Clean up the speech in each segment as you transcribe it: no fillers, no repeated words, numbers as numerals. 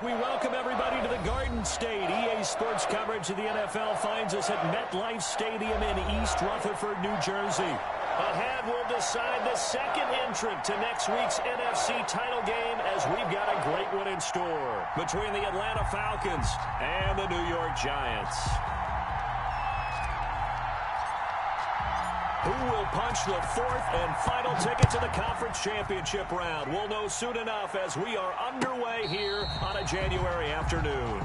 We welcome everybody to the Garden State. EA Sports coverage of the NFL finds us at MetLife Stadium in East Rutherford, New Jersey. Ahead, we'll decide the second entrant to next week's NFC title game as we've got a great one in store between the Atlanta Falcons and the New York Giants. Who will punch the fourth and final ticket to the conference championship round? We'll know soon enough as we are underway here on a January afternoon.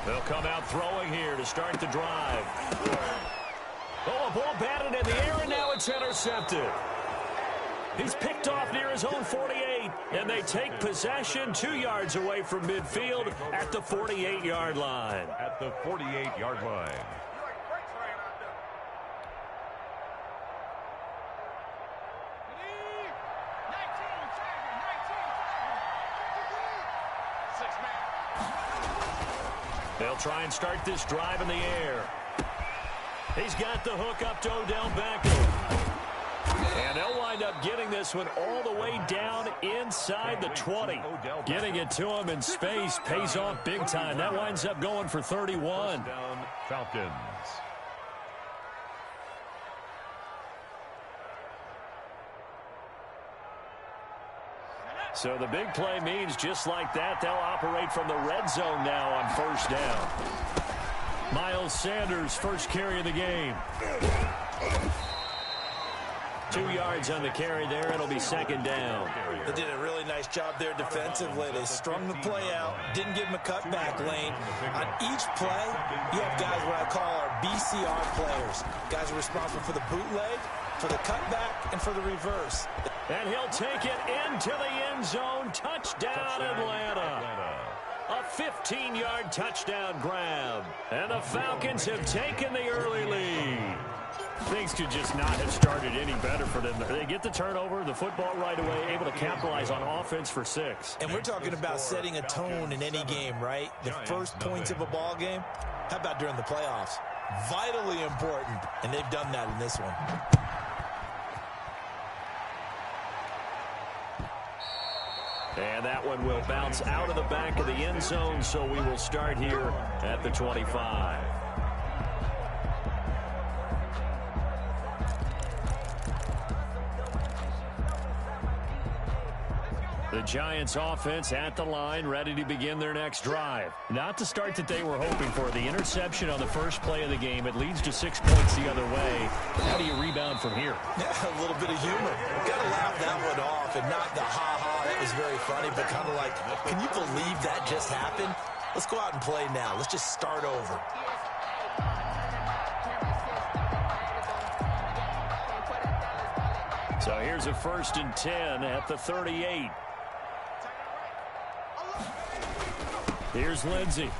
They'll come out throwing here to start the drive. Oh, a ball batted in the air, and now it's intercepted. He's picked off near his own 48, and they take possession 2 yards away from midfield at the 48-yard line. At the 48-yard line. They'll try and start this drive in the air. He's got the hook up to Odell Beckham. And they'll wind up getting this one all the way down inside the 20. Getting it to him in space pays off big time. That winds up going for 31. First down, Falcons. So the big play means just like that, they'll operate from the red zone now on first down. Miles Sanders, first carry of the game. 2 yards on the carry there. It'll be second down. They did a really nice job there defensively. They strung the play out, didn't give him a cutback lane. On each play, you have guys what I call our BCR players. Guys are responsible for the bootleg, for the cutback, and for the reverse. And he'll take it into the end zone. Touchdown, Atlanta. A 15-yard touchdown grab. And the Falcons have taken the early lead. Things could just not have started any better for them. They get the turnover, the football right away, able to capitalize on offense for 6. And we're talking about setting a tone in any game, right? The first points of a ball game. How about during the playoffs? Vitally important, and they've done that in this one. And that one will bounce out of the back of the end zone, so we will start here at the 25. The Giants offense at the line, ready to begin their next drive. Not the start that they were hoping for. The interception on the first play of the game. It leads to 6 points the other way. How do you rebound from here? Yeah, a little bit of humor. Got to laugh that one off and not the ha-ha. That was very funny, but kind of like, can you believe that just happened? Let's go out and play now. Let's just start over. So here's a 1st and 10 at the 38. Here's Lindsey.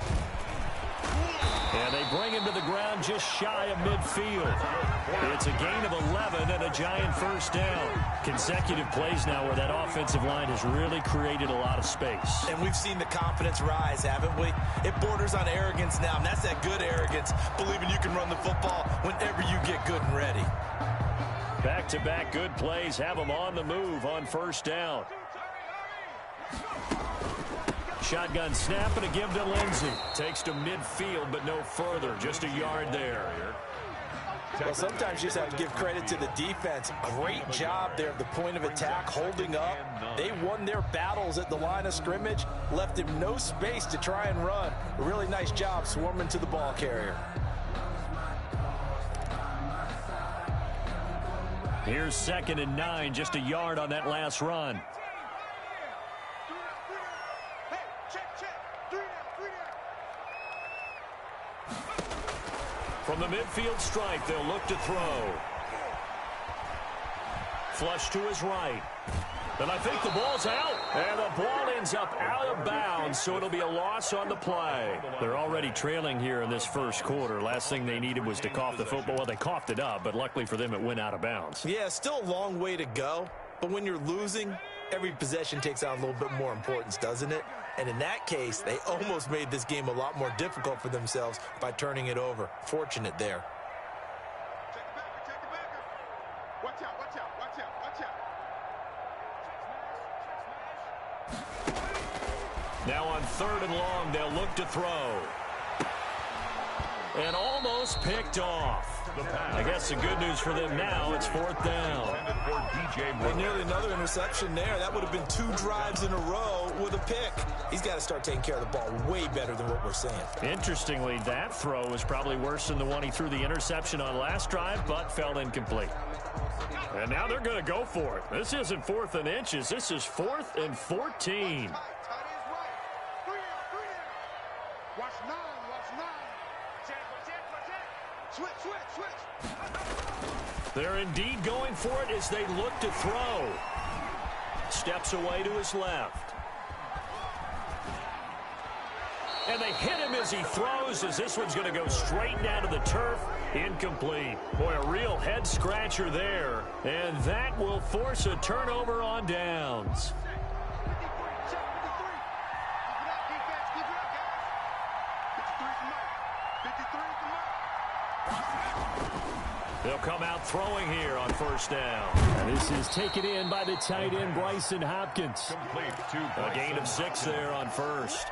And they bring him to the ground just shy of midfield. It's a gain of 11 and a Giant first down. Consecutive plays now where that offensive line has really created a lot of space. And we've seen the confidence rise, haven't we? It borders on arrogance now, and that's that good arrogance, believing you can run the football whenever you get good and ready. Back-to-back good plays have them on the move on first down. Shotgun snap and a give to Lindsey. Takes to midfield, but no further. Just a yard there. Well, sometimes you just have to give credit to the defense. Great job there at the point of attack, holding up. They won their battles at the line of scrimmage, left him no space to try and run. A really nice job swarming to the ball carrier. Here's 2nd and 9, just a yard on that last run. From the midfield stripe, they'll look to throw. Flush to his right. And I think the ball's out. And the ball ends up out of bounds, so it'll be a loss on the play. They're already trailing here in this first quarter. Last thing they needed was to cough the football. Well, they coughed it up, but luckily for them, it went out of bounds. Yeah, still a long way to go, but when you're losing, every possession takes on a little bit more importance, doesn't it? And in that case, they almost made this game a lot more difficult for themselves by turning it over. Fortunate there. Watch out, watch out, watch out, watch out. Now on 3rd and long, they'll look to throw. And almost picked off. I guess the good news for them now, it's 4th down. Well, nearly another interception there. That would have been 2 drives in a row with a pick. He's got to start taking care of the ball way better than what we're seeing. Interestingly, that throw was probably worse than the one he threw the interception on last drive, but fell incomplete. And now they're going to go for it. This isn't 4th and inches. This is 4th and 14. Watch 9, watch 9. Switch. They're indeed going for it as they look to throw. Steps away to his left. And they hit him as he throws, as this one's going to go straight down to the turf. Incomplete. Boy, a real head-scratcher there. And that will force a turnover on downs. They'll come out throwing here on 1st down. And this is taken in by the tight end, Bryson Hopkins. A gain of 6 there on 1st.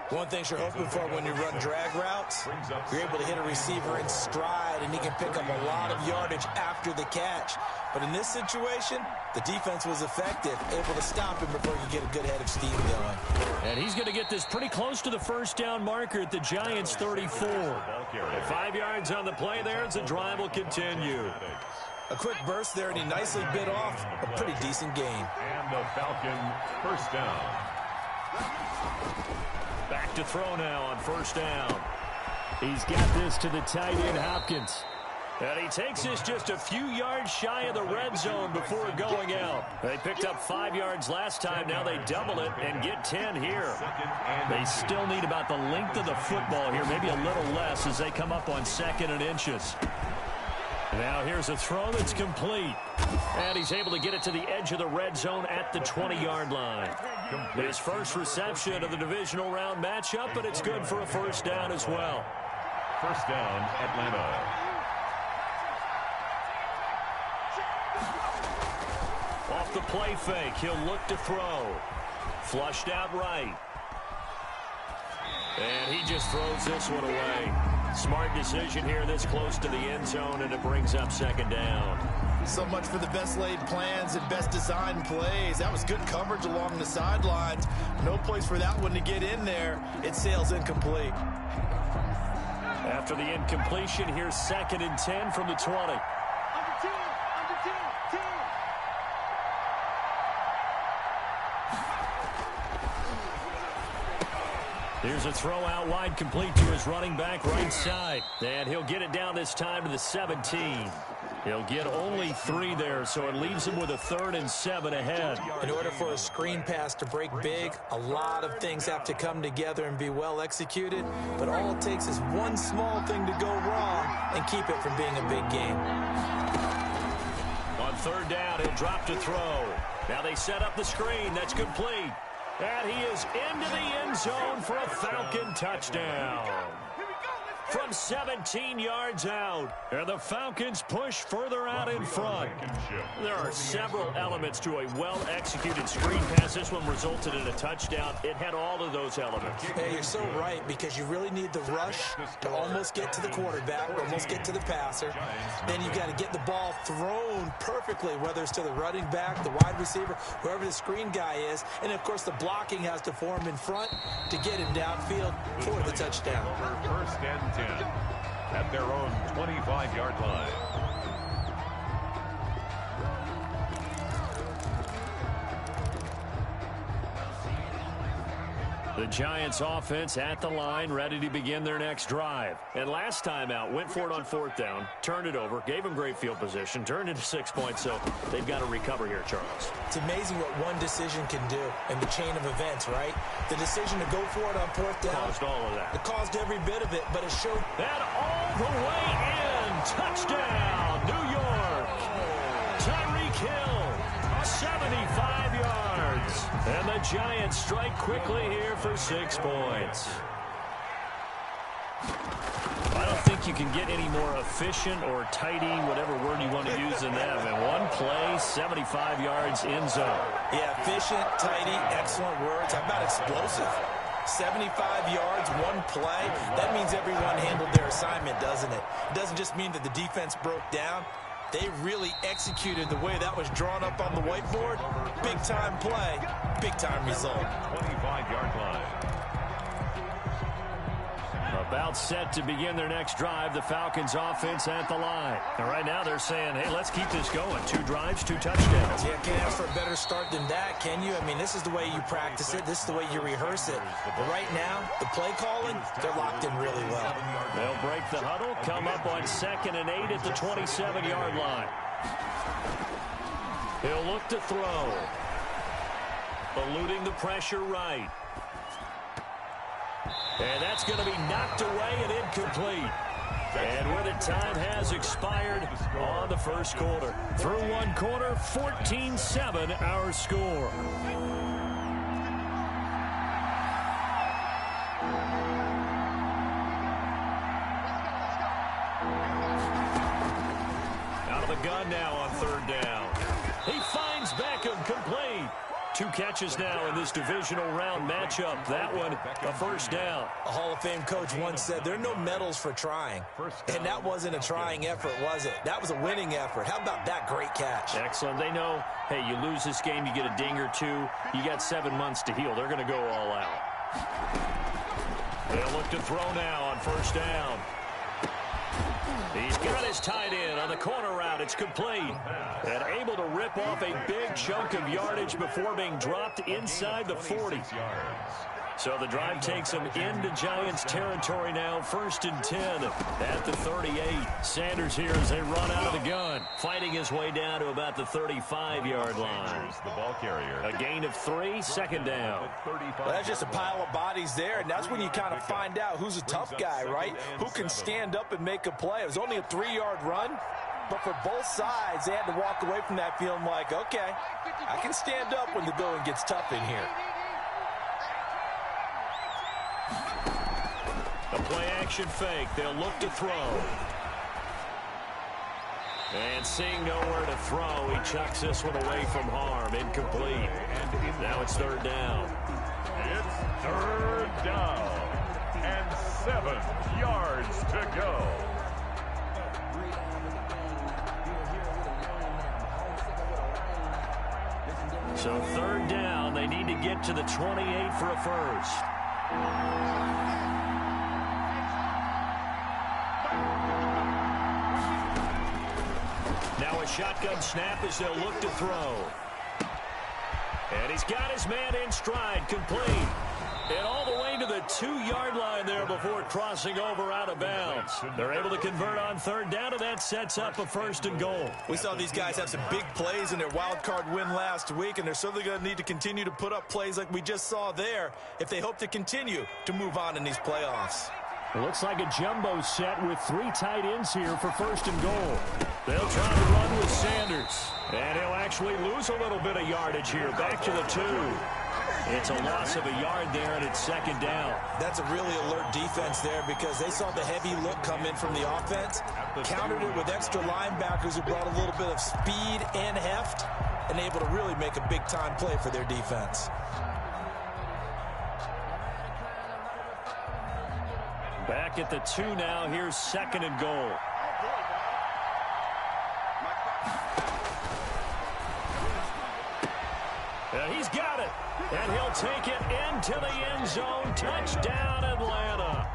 One thing you're hoping for when you run drag routes, you're able to hit a receiver in stride, and he can pick up a lot of yardage after the catch. But in this situation, the defense was effective, able to stop him before you get a good head of steam going. And he's going to get this pretty close to the 1st down marker at the Giants' 34. At 5 yards on the play there as the drive will continue. A quick burst there, and he nicely bit off a pretty decent gain. And the Falcons 1st down. Back to throw now on 1st down. He's got this to the tight end, Hopkins. And he takes this just a few yards shy of the red zone before going out. They picked up 5 yards last time. Now they double it and get 10 here. They still need about the length of the football here, maybe a little less as they come up on 2nd and inches. Now here's a throw that's complete. And he's able to get it to the edge of the red zone at the 20-yard line. His first reception of the divisional round matchup, but it's good for a 1st down as well. 1st down, Atlanta. Off the play fake, he'll look to throw. Flushed out right. And he just throws this one away. Smart decision here this close to the end zone, and it brings up 2nd down. So much for the best laid plans and best designed plays. That was good coverage along the sidelines. No place for that one to get in there. It sails incomplete. After the incompletion, here's 2nd and 10 from the 20. Under 10, under 10, 10. Here's a throw out wide, complete to his running back right side. And he'll get it down this time to the 17. He'll get only 3 there, so it leaves him with a 3rd and 7 ahead. In order for a screen pass to break big, a lot of things have to come together and be well executed. But all it takes is one small thing to go wrong and keep it from being a big game. On 3rd down, he'll drop to throw. Now they set up the screen. That's complete. And he is into the end zone for a Falcon touchdown. From 17 yards out. And the Falcons push further out in front. There are several elements to a well-executed screen pass. This one resulted in a touchdown. It had all of those elements. Hey, you're so right, because you really need the rush to almost get to the quarterback, almost get to the passer. Then you got to get the ball thrown perfectly, whether it's to the running back, the wide receiver, whoever the screen guy is. And, of course, the blocking has to form in front to get him downfield for the touchdown. 1st and 10 at their own 25-yard line. The Giants offense at the line, ready to begin their next drive. And last time out, went for it on 4th down, turned it over, gave them great field position, turned into 6 points, so they've got to recover here, Charles. It's amazing what one decision can do in the chain of events, right? The decision to go for it on 4th down. Caused all of that. It caused every bit of it, but it showed. And all the way in. Touchdown, New York. Tyreek Hill, 75 yards. And the Giants strike quickly here for 6 points. I don't think you can get any more efficient or tidy, whatever word you want to use in that. In one play, 75 yards in zone. Yeah, efficient, tidy, excellent words. How about explosive? 75 yards, one play. That means everyone handled their assignment, doesn't it? It doesn't just mean that the defense broke down. They really executed the way that was drawn up on the whiteboard. Big-time play, big-time result. 25-yard line. About set to begin their next drive, the Falcons offense at the line. And right now they're saying, hey, let's keep this going. 2 drives, 2 touchdowns. Yeah, can't ask for a better start than that, can you? I mean, this is the way you practice it. This is the way you rehearse it. But right now, the play calling, they're locked in really well. They'll break the huddle, come up on 2nd and 8 at the 27-yard line. He'll look to throw. Eluding the pressure right. And that's going to be knocked away and incomplete. And with it, time has expired on the first quarter. Through one quarter, 14-7 our score. Out of the gun now on 3rd down. He finds Beckham, complete. 2 catches now in this divisional round matchup. That one, a first down. A Hall of Fame coach once said, there are no medals for trying. And that wasn't a trying effort, was it? That was a winning effort. How about that great catch? Excellent. They know, hey, you lose this game, you get a ding or 2. You got 7 months to heal. They're going to go all out. They'll look to throw now on 1st down. He's got his tight end on the corner route. It's complete. And able to rip off a big chunk of yardage before being dropped inside the 40. So the drive takes him into Giants territory now. 1st and 10 at the 38. Sanders here as they run out of the gun. Fighting his way down to about the 35-yard line. The ball carrier. A gain of 3, 2nd down. Well, that's just a pile of bodies there, and that's when you kind of find out who's a tough guy, right? Who can stand up and make a play. It was only a 3-yard run, but for both sides, they had to walk away from that feeling like, okay, I can stand up when the going gets tough in here. A play-action fake. They'll look to throw. And seeing nowhere to throw, he chucks this one away from harm. Incomplete. Now it's 3rd down. It's 3rd down. And 7 yards to go. So 3rd down. They need to get to the 28 for a first. Now a shotgun snap as they'll look to throw. And he's got his man in stride, complete. And all the way to the 2-yard line there before crossing over out of bounds. They're able to convert on 3rd down, and that sets up a 1st and goal. We saw these guys have some big plays in their wild card win last week, and they're certainly going to need to continue to put up plays like we just saw there if they hope to continue to move on in these playoffs. It looks like a jumbo set with 3 tight ends here for 1st and goal. They'll try to run with Sanders. And he'll actually lose a little bit of yardage here. Back to the 2. It's a loss of a yard there, and it's 2nd down. That's a really alert defense there because they saw the heavy look come in from the offense, countered it with extra linebackers who brought a little bit of speed and heft, and able to really make a big-time play for their defense. Back at the 2 now. Here's 2nd and goal. He's got it. And he'll take it into the end zone. Touchdown, Atlanta.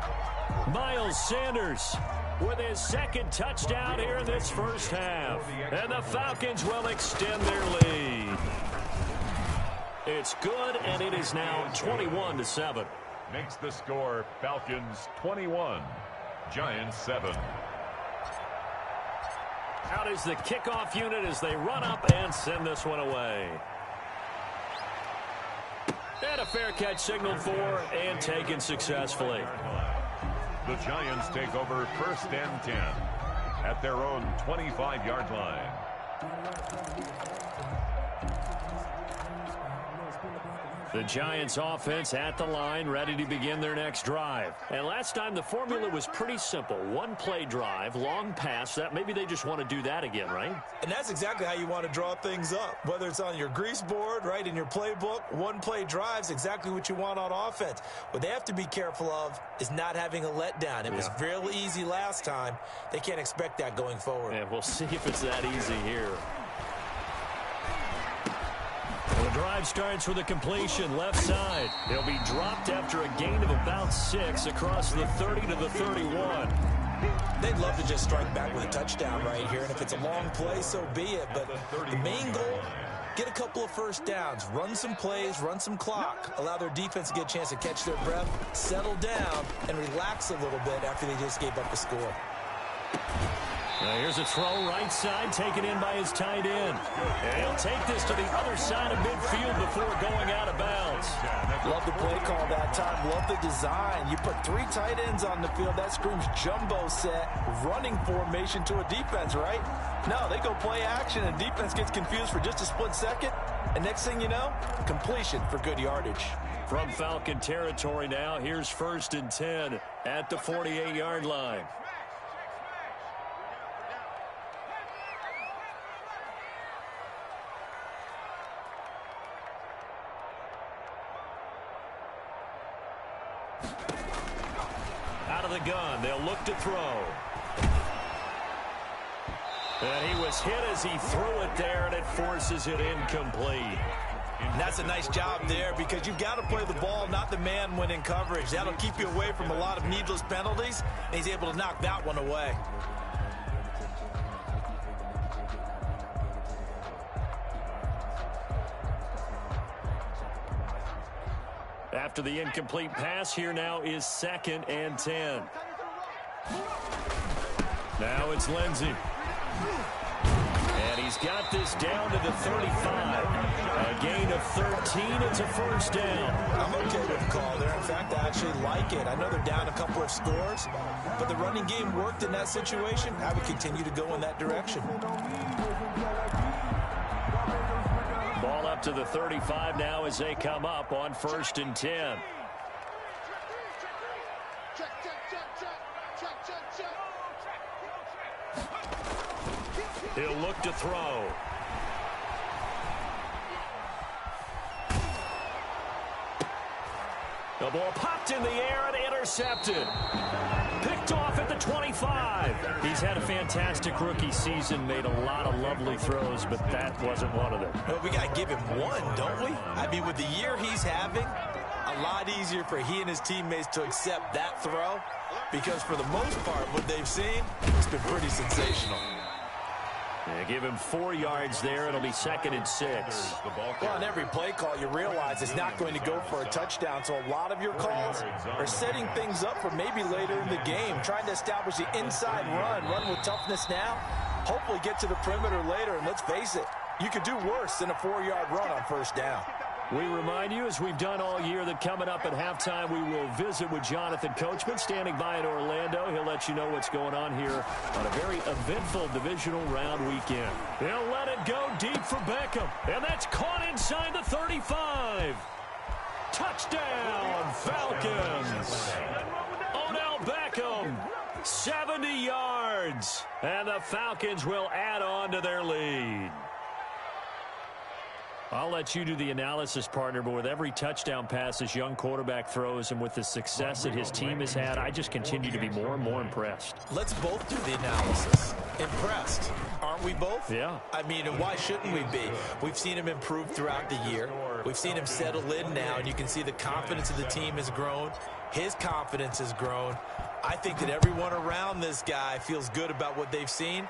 Miles Sanders with his 2nd touchdown here in this first half. And the Falcons will extend their lead. It's good, and it is now 21-7. Makes the score Falcons 21, Giants 7. Out is the kickoff unit as they run up and send this one away. And a fair catch signaled for and taken successfully. The Giants take over 1st and 10 at their own 25-yard line. The Giants offense at the line, ready to begin their next drive. And last time the formula was pretty simple. One play drive, long pass. That maybe they just want to do that again, right? And that's exactly how you want to draw things up. Whether it's on your grease board, right, in your playbook, one play drives exactly what you want on offense. What they have to be careful of is not having a letdown. It was real easy last time. They can't expect that going forward. And we'll see if it's that easy here. The drive starts with a completion left side. He'll be dropped after a gain of about 6 across the 30 to the 31. They'd love to just strike back with a touchdown right here, and if it's a long play, so be it. But the main goal, get a couple of first downs, run some plays, run some clock, allow their defense to get a chance to catch their breath, settle down, and relax a little bit after they just gave up the score. Now here's a throw right side, taken in by his tight end. And he'll take this to the other side of midfield before going out of bounds. Love the play call that time. Love the design. You put 3 tight ends on the field. That screams jumbo set, running formation to a defense, right? No, they go play action, and defense gets confused for just a split second. And next thing you know, completion for good yardage. From Falcon territory now, here's 1st and 10 at the 48-yard line. Out of the gun, they'll look to throw. And he was hit as he threw it there, and it forces it incomplete. And that's a nice job there because you've got to play the ball, not the man when in coverage. That'll keep you away from a lot of needless penalties, and he's able to knock that one away. After the incomplete pass, here now is 2nd and 10. Now it's Lindsey. And he's got this down to the 35. A gain of 13. It's a first down. I'm okay with the call there. In fact, I actually like it. I know they're down a couple of scores, but the running game worked in that situation. I would continue to go in that direction. Ball up to the 35 now as they come up on 1st and 10. He'll look to throw. The ball popped in the air and intercepted. Picked off at the 25. He's had a fantastic rookie season, made a lot of lovely throws, but that wasn't one of them. Well, we got to give him one, don't we? I mean, with the year he's having, a lot easier for he and his teammates to accept that throw because for the most part, what they've seen, it's been pretty sensational. Yeah, give him 4 yards there. It'll be 2nd and 6. Well, on every play call, you realize it's not going to go for a touchdown. So a lot of your calls are setting things up for maybe later in the game, trying to establish the inside run with toughness now, hopefully get to the perimeter later. And let's face it, you could do worse than a 4-yard run on 1st down. We remind you, as we've done all year, that coming up at halftime, we will visit with Jonathan Coachman, standing by in Orlando. He'll let you know what's going on here on a very eventful divisional round weekend. He'll let it go deep for Beckham, and that's caught inside the 35. Touchdown, Falcons. Odell Beckham, 70 yards, and the Falcons will add on to their lead. I'll let you do the analysis, partner, but with every touchdown pass this young quarterback throws and with the success that his team has had, I just continue to be more and more impressed. Let's both do the analysis. Impressed. Aren't we both? Yeah. I mean, and why shouldn't we be? We've seen him improve throughout the year. We've seen him settle in now, and you can see the confidence of the team has grown. His confidence has grown. I think that everyone around this guy feels good about what they've seen.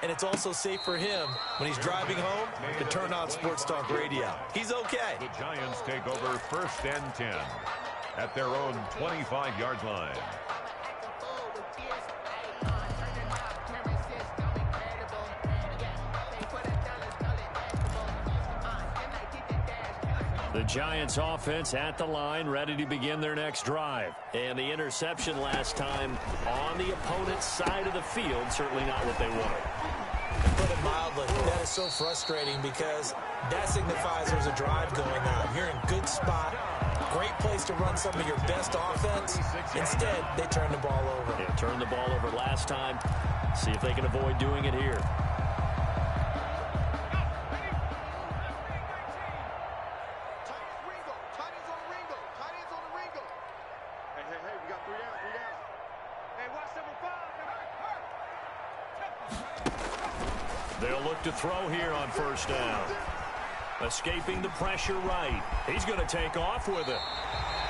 and it's also safe for him when he's driving home to turn on Sports Talk Radio. He's okay. The Giants take over 1st and 10 at their own 25-yard line. The Giants offense at the line, ready to begin their next drive. And the interception last time on the opponent's side of the field, certainly not what they wanted. To put it mildly, that is so frustrating because that signifies there's a drive going on. You're in good spot, great place to run some of your best offense. Instead, they turn the ball over. Yeah, turned the ball over last time. See if they can avoid doing it here. They'll look to throw here on 1st down. Escaping the pressure right. He's going to take off with it.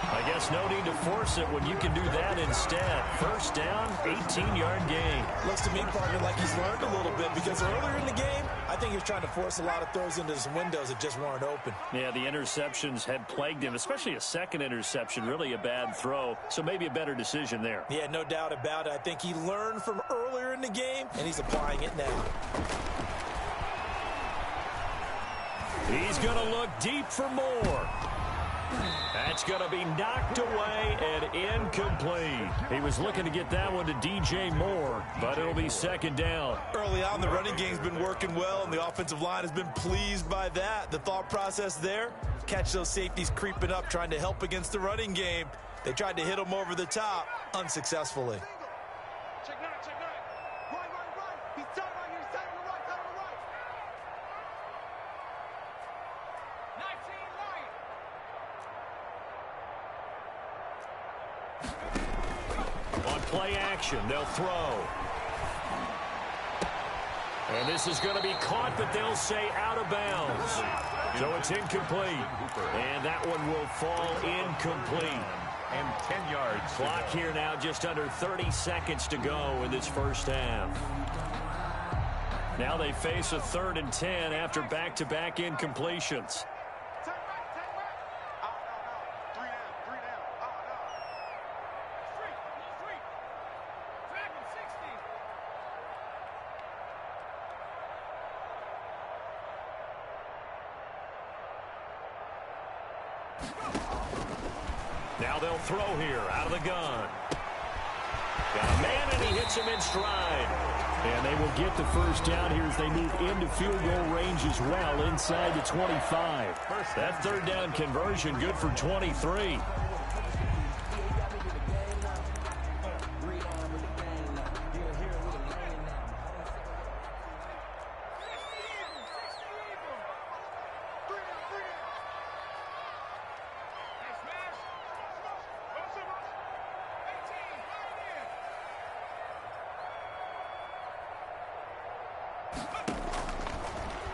I guess no need to force it when you can do that instead. 1st down, 18-yard gain. Looks to me, partner, like he's learned a little bit because earlier in the game, I think he was trying to force a lot of throws into some windows that just weren't open. Yeah, the interceptions had plagued him, especially a second interception, really a bad throw. So maybe a better decision there. Yeah, no doubt about it. I think he learned from earlier in the game, and he's applying it now. He's going to look deep for more. That's going to be knocked away and incomplete. He was looking to get that one to DJ Moore, but it'll be 2nd down. Early on, the running game's been working well, and the offensive line has been pleased by that. The thought process there, catch those safeties creeping up, trying to help against the running game. They tried to hit him over the top, unsuccessfully. Check 9, check 9. Right. He's tight right here. He's tight on the right, tight on the right. 19 right. On play action, they'll throw. And this is going to be caught, but they'll say out of bounds. So it's incomplete. And that one will fall incomplete. And 10 yards. Clock here now, just under 30 seconds to go in this 1st half. Now they face a 3rd and 10 after back-to-back incompletions. Take back. Oh, no. 3 down. Oh, no. Street. Track him, 60. Now they'll throw here out of the gun. Got a man, and he hits him in stride. And they will get the 1st down here as they move into field goal range as well inside the 25. That 3rd down conversion good for 23.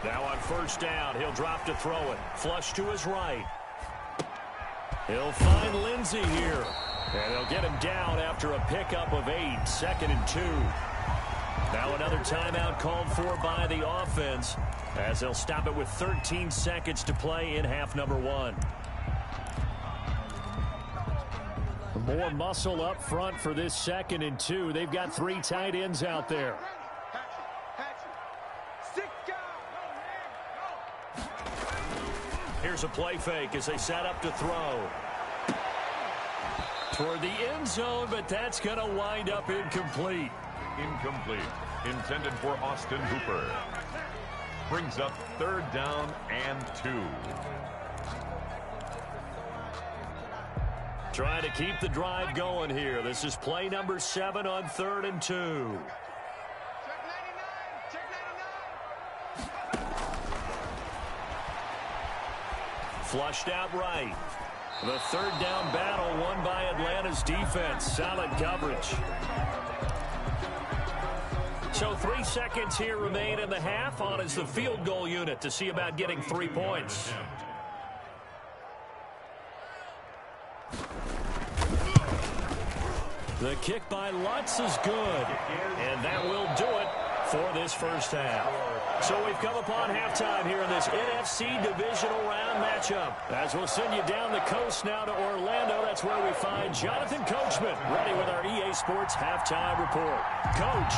Now on 1st down, he'll drop to throw it. Flush to his right. He'll find Lindsey here. And they'll get him down after a pickup of 8. 2nd and 2. Now another timeout called for by the offense as they'll stop it with 13 seconds to play in half number 1. More muscle up front for this 2nd and 2. They've got 3 tight ends out there. Here's a play fake as they set up to throw. Toward the end zone, but that's going to wind up incomplete. Incomplete. Intended for Austin Hooper. Brings up 3rd down and 2. Trying to keep the drive going here. This is play number 7 on 3rd and 2. Flushed out right. The 3rd down battle won by Atlanta's defense. Solid coverage. So 3 seconds here remain in the half. On is the field goal unit to see about getting 3 points. The kick by Lutz is good. And that will do it for this first half. So we've come upon halftime here in this NFC Divisional Round matchup. As we'll send you down the coast now to Orlando, that's where we find Jonathan Coachman, ready with our EA Sports Halftime Report. Coach,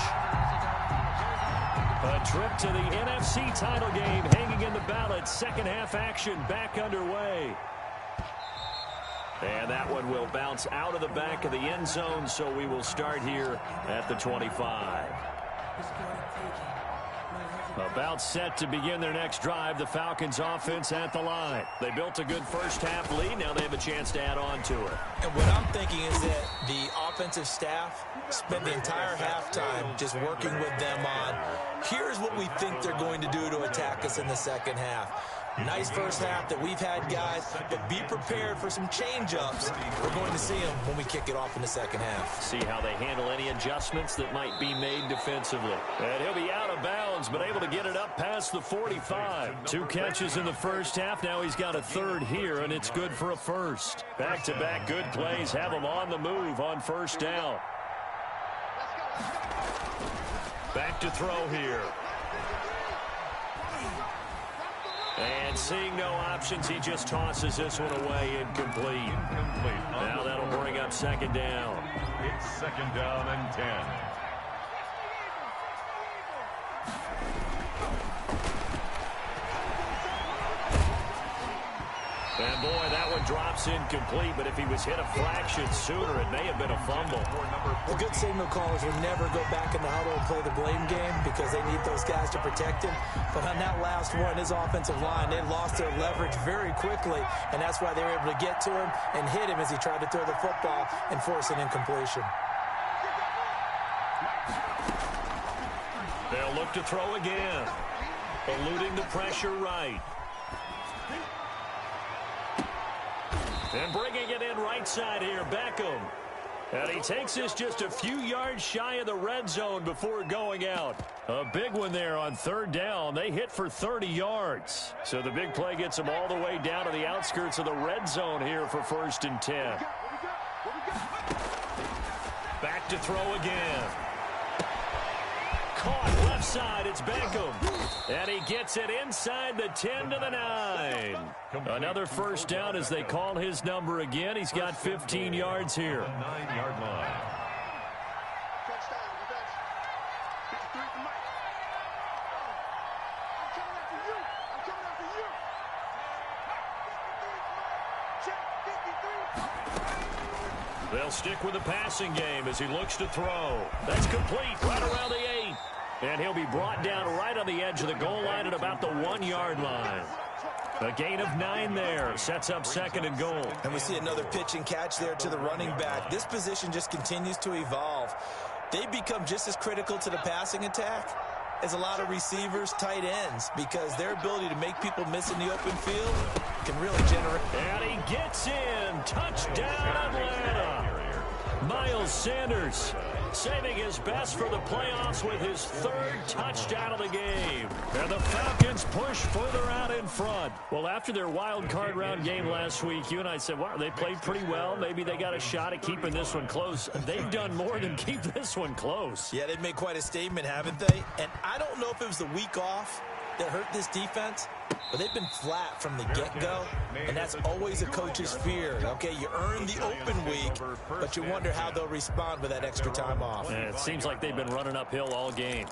a trip to the NFC title game hanging in the balance. Second half action back underway. And that one will bounce out of the back of the end zone, so we will start here at the 25. About set to begin their next drive, the Falcons offense at the line. They built a good first half lead. Now they have a chance to add on to it. And what I'm thinking is that the offensive staff spent the entire halftime just working with them on, here's what we think they're going to do to attack us in the second half. Nice first half that we've had, guys, but be prepared for some change-ups. We're going to see them when we kick it off in the second half. See how they handle any adjustments that might be made defensively. And he'll be out of bounds, but able to get it up past the 45. 2 catches in the first half. Now he's got a third here, and it's good for a first. Back-to-back good plays have him on the move on first down. Back to throw here. And seeing no options, he just tosses this one away, incomplete. Now that'll bring up second down. It's second down and 10. And boy, that one drops incomplete, but if he was hit a fraction sooner, it may have been a fumble. The good signal callers will never go back in the huddle and play the blame game because they need those guys to protect him. But on that last one, his offensive line, they lost their leverage very quickly, and that's why they were able to get to him and hit him as he tried to throw the football and force an incompletion. They'll look to throw again, eluding the pressure right. And bringing it in right side here, Beckham. And he takes this just a few yards shy of the red zone before going out. A big one there on third down. They hit for 30 yards. So the big play gets them all the way down to the outskirts of the red zone here for 1st and 10. Back to throw again. Caught left side, it's Beckham. And he gets it inside the 10 to the 9. Another first down as they call his number again. He's got 15 yards here. 9-yard line. They'll stick with the passing game as he looks to throw. That's complete right around the 8. And he'll be brought down right on the edge of the goal line at about the 1-yard line. A gain of 9 there. Sets up second and goal. And we see another pitch and catch there to the running back. This position just continues to evolve. They become just as critical to the passing attack as a lot of receivers, tight ends, because their ability to make people miss in the open field can really generate. And he gets in. Touchdown, Atlanta. Miles Sanders saving his best for the playoffs with his 3rd touchdown of the game. And the Falcons push further out in front. Well, after their wild card round game last week, you and I said, wow, they played pretty well. Maybe they got a shot at keeping this one close. They've done more than keep this one close. Yeah, they've made quite a statement, haven't they? And I don't know if it was the week off that hurt this defense, but they've been flat from the get-go, and that's always a coach's fear. Okay, you earn the open week, but you wonder how they'll respond with that extra time off. And it seems like they've been running uphill all game.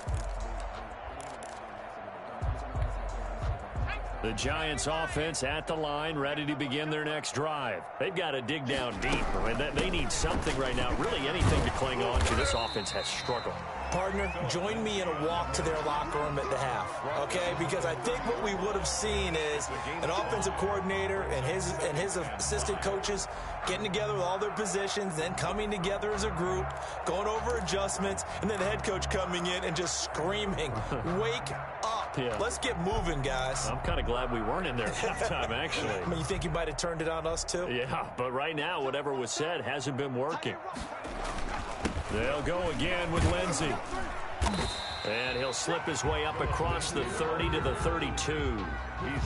The Giants offense at the line, ready to begin their next drive. They've got to dig down deep. I mean, they need something right now, really anything to cling on to. This offense has struggled. Partner, join me in a walk to their locker room at the half, okay? Because I think what we would have seen is an offensive coordinator and his assistant coaches getting together with all their positions, then coming together as a group, going over adjustments, and then the head coach coming in and just screaming, wake up. Yeah. Let's get moving, guys. I'm kind of glad we weren't in there at halftime, actually. I mean, you think you might have turned it on us, too? Yeah, but right now, whatever was said hasn't been working. They'll go again with Lindsey. And he'll slip his way up across the 30 to the 32.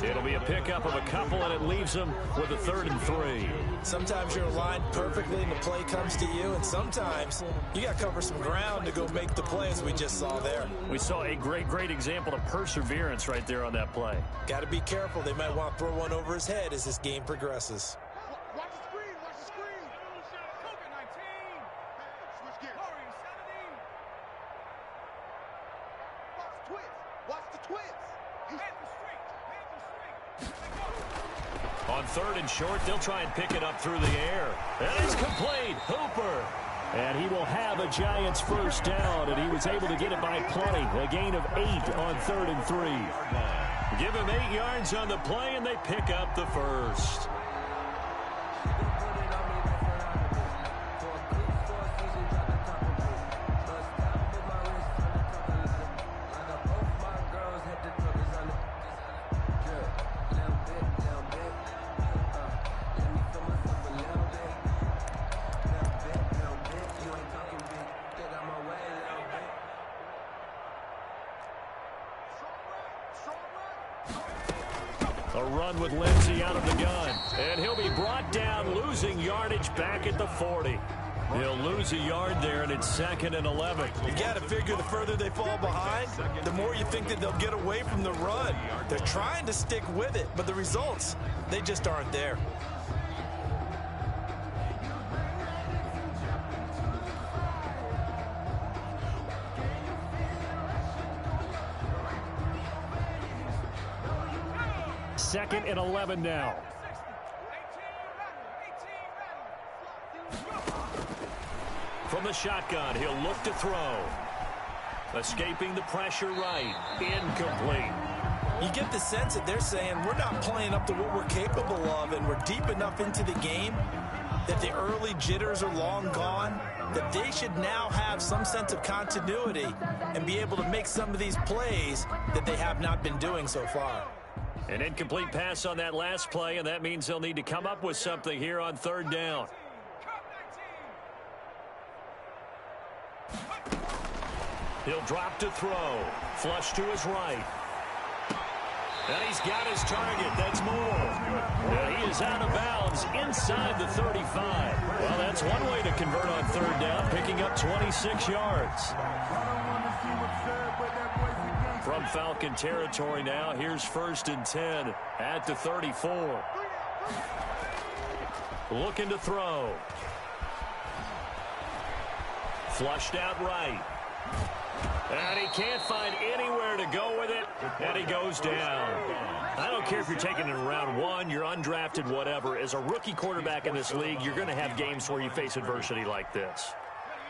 It'll be a pickup of a couple, and it leaves him with a 3rd and 3. Sometimes you're aligned perfectly and the play comes to you, and sometimes you got to cover some ground to go make the play, as we just saw there. We saw a great example of perseverance right there on that play. Got to be careful. They might want to throw one over his head as this game progresses. Watch the screen, watch the screen. Cougar 19. Switch gears. Corey 70. Watch the twist. Panther straight. On 3rd and short, they'll try and pick it up through the air. And it's complete. Hooper. And he will have a Giants first down, and he was able to get it by plenty. A gain of 8 on 3rd and 3. Give him 8 yards on the play, and they pick up the first. A run with Lindsey out of the gun. And he'll be brought down, losing yardage back at the 40. He'll lose a yard there, and it's 2nd and 11. You got to figure the further they fall behind, the more you think that they'll get away from the run. They're trying to stick with it, but the results, they just aren't there. Second and 11 now. From the shotgun, he'll look to throw. Escaping the pressure right. Incomplete. You get the sense that they're saying we're not playing up to what we're capable of, and we're deep enough into the game that the early jitters are long gone, that they should now have some sense of continuity and be able to make some of these plays that they have not been doing so far. An incomplete pass on that last play, and that means they'll need to come up with something here on 3rd down. He'll drop to throw. Flush to his right. And he's got his target. That's Moore. And he is out of bounds inside the 35. Well, that's one way to convert on 3rd down, picking up 26 yards. From Falcon territory now, here's 1st and 10 at the 34. Looking to throw. Flushed out right. And he can't find anywhere to go with it, and he goes down. I don't care if you're taking it in round 1, you're undrafted, whatever. As a rookie quarterback in this league, you're going to have games where you face adversity like this.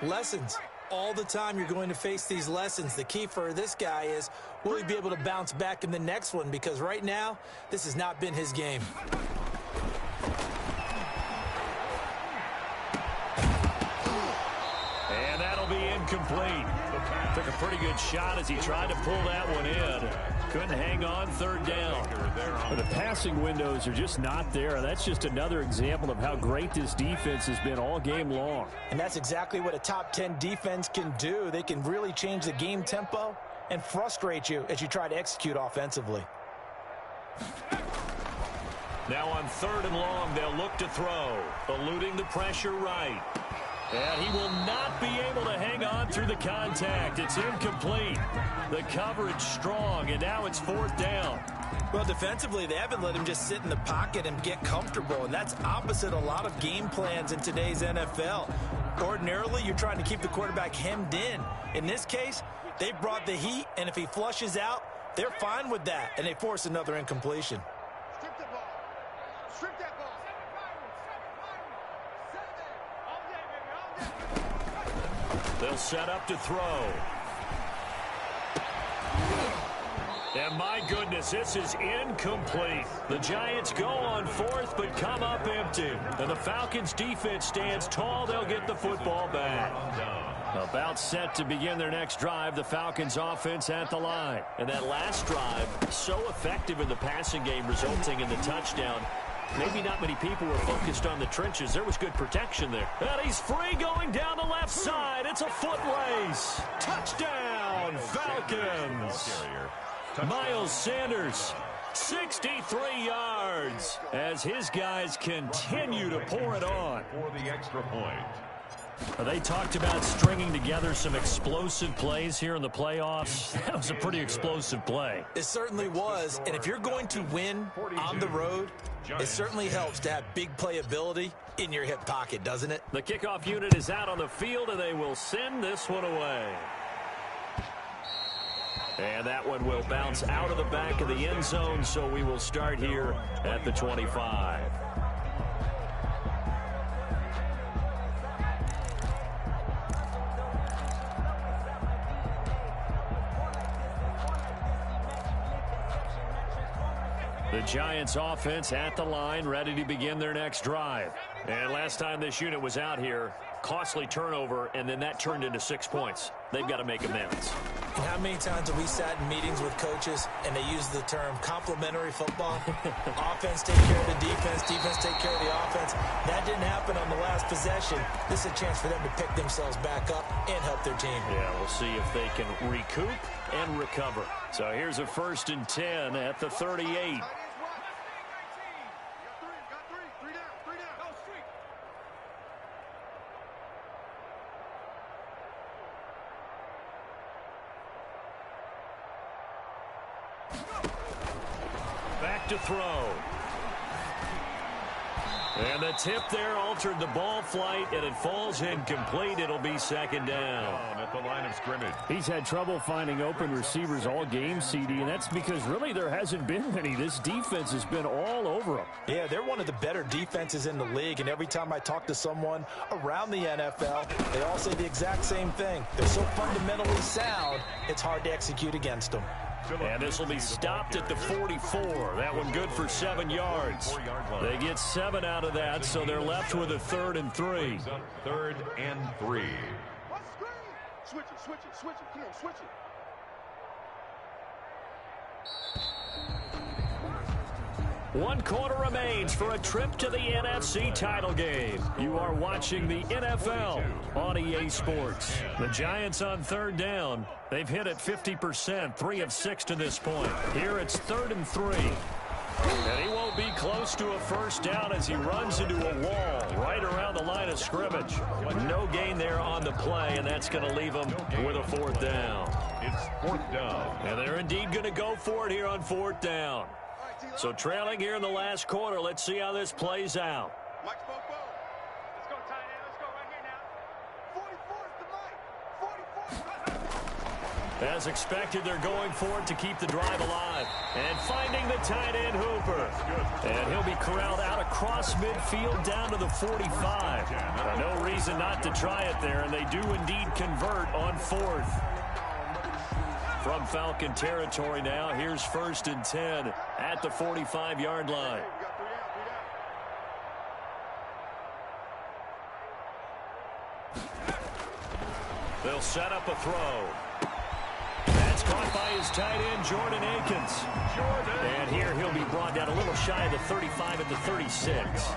Lessons. All the time you're going to face these lessons. The key for this guy is, will he be able to bounce back in the next one? Because right now, this has not been his game. And that'll be incomplete. Took a pretty good shot as he tried to pull that one in. Couldn't hang on 3rd down. But the passing windows are just not there. That's just another example of how great this defense has been all game long. And that's exactly what a top 10 defense can do. They can really change the game tempo and frustrate you as you try to execute offensively. Now on 3rd and long, they'll look to throw. Eluding the pressure right. And he will not be able to hang on through the contact. It's incomplete. The coverage strong, and now it's 4th down. Well, defensively, they haven't let him just sit in the pocket and get comfortable, and that's opposite a lot of game plans in today's NFL. Ordinarily, you're trying to keep the quarterback hemmed in. In this case, they brought the heat, and if he flushes out, they're fine with that, and they force another incompletion. Strip the ball. Strip that ball. They'll set up to throw. And my goodness, this is incomplete. The Giants go on 4th, but come up empty. And the Falcons defense stands tall. They'll get the football back. About set to begin their next drive, the Falcons offense at the line. And that last drive, so effective in the passing game, resulting in the touchdown. Maybe not many people were focused on the trenches. There was good protection there. And he's free going down the left side. It's a foot race. Touchdown, Falcons. Miles Sanders, 63 yards as his guys continue to pour it on. For the extra point. They talked about stringing together some explosive plays here in the playoffs. That was a pretty explosive play. It certainly was, and if you're going to win on the road, it certainly helps to have big playability in your hip pocket, doesn't it? The kickoff unit is out on the field, and they will send this one away. And that one will bounce out of the back of the end zone, so we will start here at the 25. The Giants offense at the line, ready to begin their next drive. And last time this unit was out here, costly turnover, and then that turned into 6 points. They've got to make amends. And how many times have we sat in meetings with coaches and they use the term complementary football? Offense take care of the defense, defense take care of the offense. That didn't happen on the last possession. This is a chance for them to pick themselves back up and help their team. Yeah, we'll see if they can recoup and recover. So here's a 1st and 10 at the 38. Back to throw. And the tip there altered the ball flight, and it falls incomplete. It'll be 2nd down. At the line of scrimmage. He's had trouble finding open receivers all game, CD, and that's because really there hasn't been many. This defense has been all over them. Yeah, they're one of the better defenses in the league, and every time I talk to someone around the NFL, they all say the exact same thing. They're so fundamentally sound, it's hard to execute against them. And this will be stopped at the 44. That one good for 7 yards. They get 7 out of that, so they're left with a 3rd and 3. 3rd and 3. Switch it, switch it, switch it. Come on, switch it. One quarter remains for a trip to the NFC title game. You are watching the NFL on EA Sports. The Giants on 3rd down. They've hit it 50%, 3 of 6 to this point. Here it's 3rd and 3. And he won't be close to a 1st down as he runs into a wall right around the line of scrimmage. No gain there on the play, and that's going to leave him with a 4th down. It's 4th down. And they're indeed going to go for it here on 4th down. So trailing here in the last quarter, let's see how this plays out. Mike spoke both. Let's go tight end. Let's go right here now. 44 is the Mike. 44. As expected, they're going for it to keep the drive alive. And finding the tight end, Hooper. And he'll be corralled out across midfield down to the 45. No reason not to try it there, and they do indeed convert on 4th. From Falcon territory now, here's 1st and 10 at the 45-yard line. They'll set up a throw. That's caught by his tight end, Jordan Akins. And here he'll be brought down a little shy of the 35 at the 36.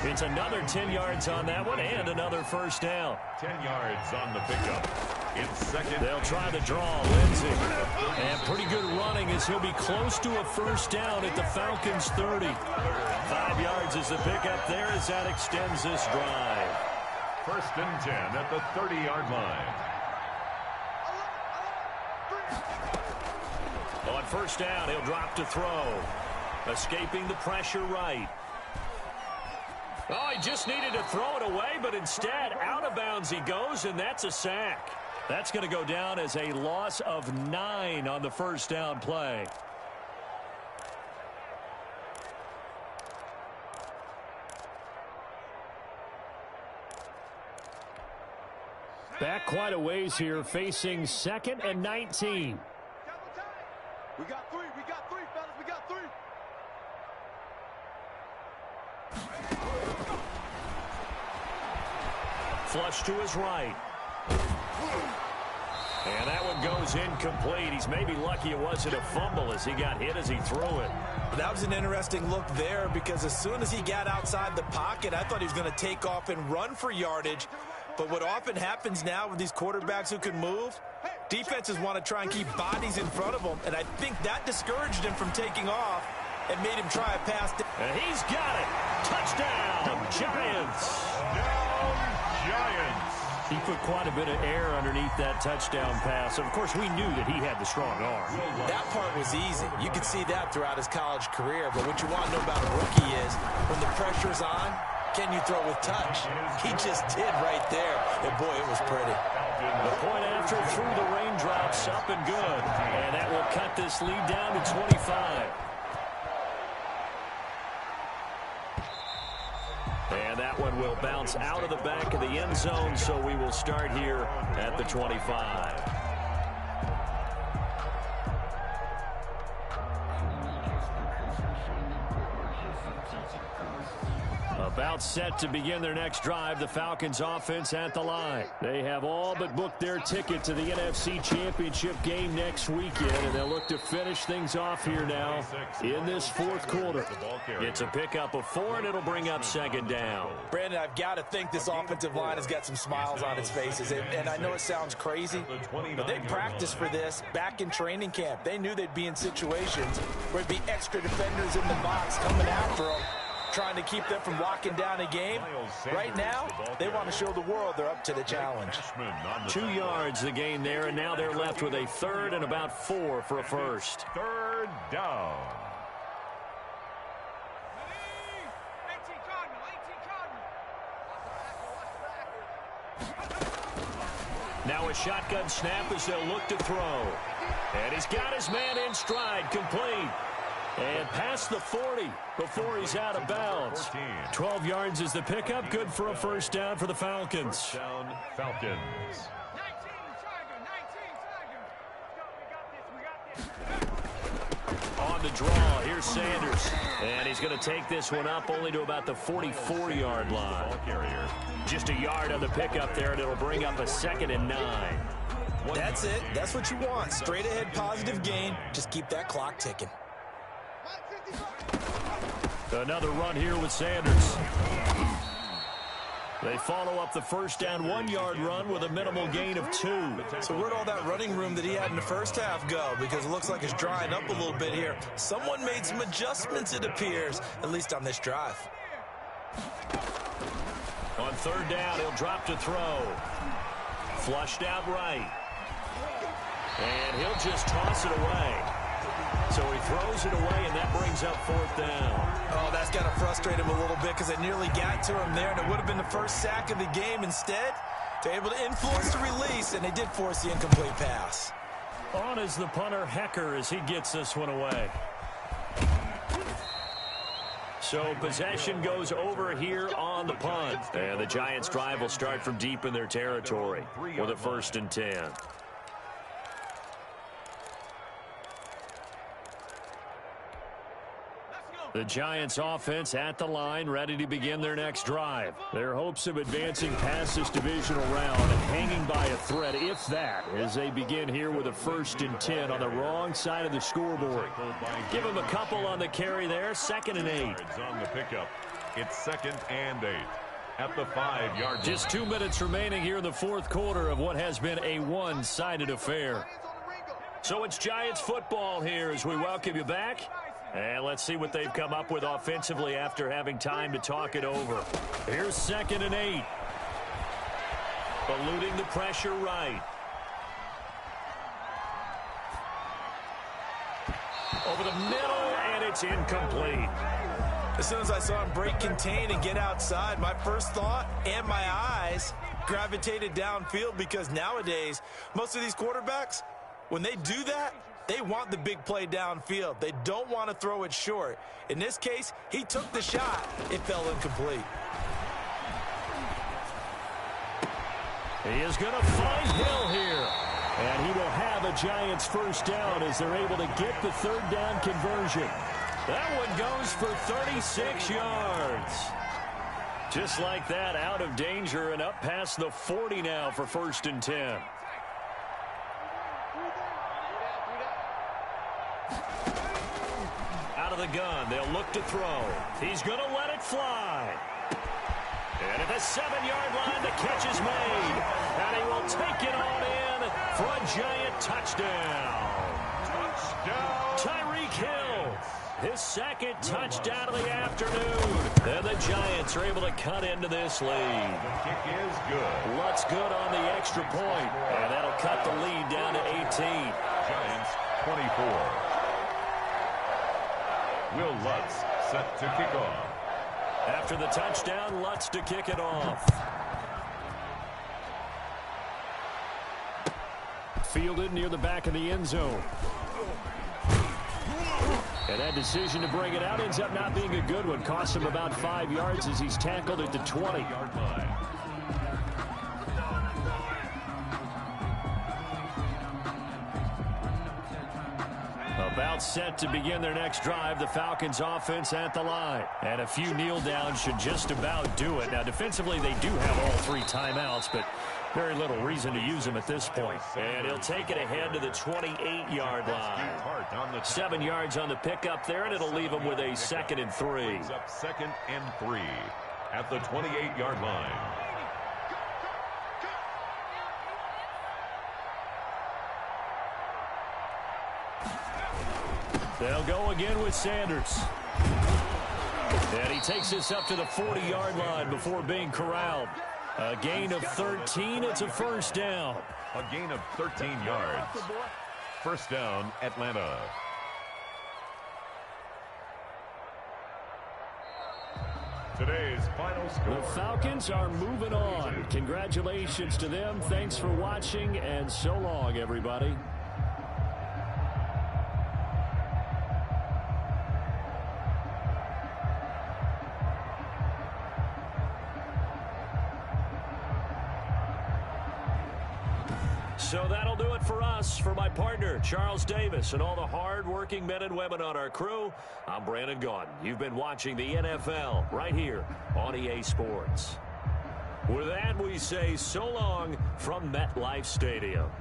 It's another 10 yards on that one and another 1st down. 10 yards on the pickup. It's 2nd. They'll try to draw Lindsey. And pretty good running as he'll be close to a 1st down at the Falcons' 30. 5 yards is the pickup there as that extends this drive. 1st and 10 at the 30-yard line. On 1st down, he'll drop to throw. Escaping the pressure right. Oh, he just needed to throw it away, but instead, out of bounds he goes, and that's a sack. That's going to go down as a loss of 9 on the 1st down play. Back quite a ways here, facing 2nd and 19. We got 3, fellas, we got 3. Flush to his right. And that one goes incomplete. He's maybe lucky it wasn't a fumble as he got hit as he threw it. That was an interesting look there because as soon as he got outside the pocket, I thought he was going to take off and run for yardage. But what often happens now with these quarterbacks who can move, Defenses want to try and keep bodies in front of them, and I think that discouraged him from taking off and made him try a pass. And he's got it. Touchdown, Giants. Down, Giants. He put quite a bit of air underneath that touchdown pass. Of course, we knew that he had the strong arm. That part was easy. You could see that throughout his college career. But what you want to know about a rookie is when the pressure's on, can you throw with touch? He just did right there. And, boy, it was pretty. The point after through the raindrops, up and good. And that will cut this lead down to 25. And that one will bounce out of the back of the end zone, so we will start here at the 25. About set to begin their next drive, the Falcons offense at the line. They have all but booked their ticket to the NFC Championship game next weekend, and they'll look to finish things off here now in this fourth quarter. It's a pickup of 4, and it'll bring up second down. Brandon, I've got to think this offensive line has got some smiles on its faces, and I know it sounds crazy, but they practiced for this back in training camp. They knew they'd be in situations where there'd be extra defenders in the box coming after them, trying to keep them from locking down a game. Right now, they want to show the world they're up to the challenge. 2 yards the gain there, and now they're left with a third and about 4 for a first. Third down. Now a shotgun snap as they'll look to throw. And he's got his man in stride, complete. And past the 40 before he's out of bounds. 12 yards is the pickup. Good for a first down for the Falcons. First down, Falcons. On the draw, here's Sanders. And he's going to take this one up only to about the 44-yard line. Just a yard on the pickup there, and it'll bring up a 2nd and 9. That's it. That's what you want. Straight ahead positive gain. Just keep that clock ticking. Another run here with Sanders. They follow up the first down 1-yard run with a minimal gain of 2. So where'd all that running room that he had in the first half go? Because it looks like it's drying up a little bit here. Someone made some adjustments, it appears, at least on this drive. On third down, he'll drop to throw. Flushed out right. And he'll just toss it away. So he throws it away, and that brings up 4th down. Oh, that's got to frustrate him a little bit because it nearly got to him there, and it would have been the first sack of the game. Instead, they're able to influence the release, and they did force the incomplete pass. On is the punter, Hecker, as he gets this one away. So possession goes over here on the punt. And the Giants' drive will start from deep in their territory with a 1st and 10. The Giants offense at the line, ready to begin their next drive. Their hopes of advancing past this divisional round and hanging by a thread, if that, as they begin here with a 1st and 10 on the wrong side of the scoreboard. Give them a couple on the carry there, 2nd and 8. On the pickup, it's 2nd and 8 at the 5-yard line. Just 2 minutes remaining here in the fourth quarter of what has been a one-sided affair. So it's Giants football here as we welcome you back. And let's see what they've come up with offensively after having time to talk it over. Here's 2nd and 8. Eluding the pressure right. Over the middle, and it's incomplete. As soon as I saw him break contain and get outside, my first thought and my eyes gravitated downfield because nowadays, most of these quarterbacks, when they do that, they want the big play downfield. They don't want to throw it short. In this case, he took the shot. It fell incomplete. He is going to find Hill here. And he will have a Giants first down as they're able to get the 3rd down conversion. That one goes for 36 yards. Just like that, out of danger and up past the 40 now for 1st and 10. Out of the gun, they'll look to throw. He's going to let it fly. And at the 7-yard line, the catch is made. And he will take it on in for a Giant touchdown. Touchdown. Tyreek Hill, his second touchdown of the afternoon. And the Giants are able to cut into this lead. The kick is good. Lutz good on the extra point, and that'll cut the lead down to 18. Giants 24. Will Lutz set to kick off. After the touchdown, Lutz to kick it off. Fielded near the back of the end zone. And that decision to bring it out ends up not being a good one. Costs him about 5 yards as he's tackled at the 20-yard line. About set to begin their next drive, the Falcons offense at the line. And a few kneel downs should just about do it. Now, defensively, they do have all 3 timeouts, but very little reason to use them at this point. And he'll take it ahead to the 28-yard line. 7 yards on the pickup there, and it'll leave him with a 2nd and 3. Up 2nd and 3 at the 28-yard line. They'll go again with Sanders. And he takes this up to the 40-yard line before being corralled. A gain of 13. It's a first down. A gain of 13 yards. First down, Atlanta. Today's final score. The Falcons are moving on. Congratulations to them. Thanks for watching, and so long, everybody. So that'll do it for us. For my partner, Charles Davis, and all the hard-working men and women on our crew, I'm Brandon Gaudin. You've been watching the NFL right here on EA Sports. With that, we say so long from MetLife Stadium.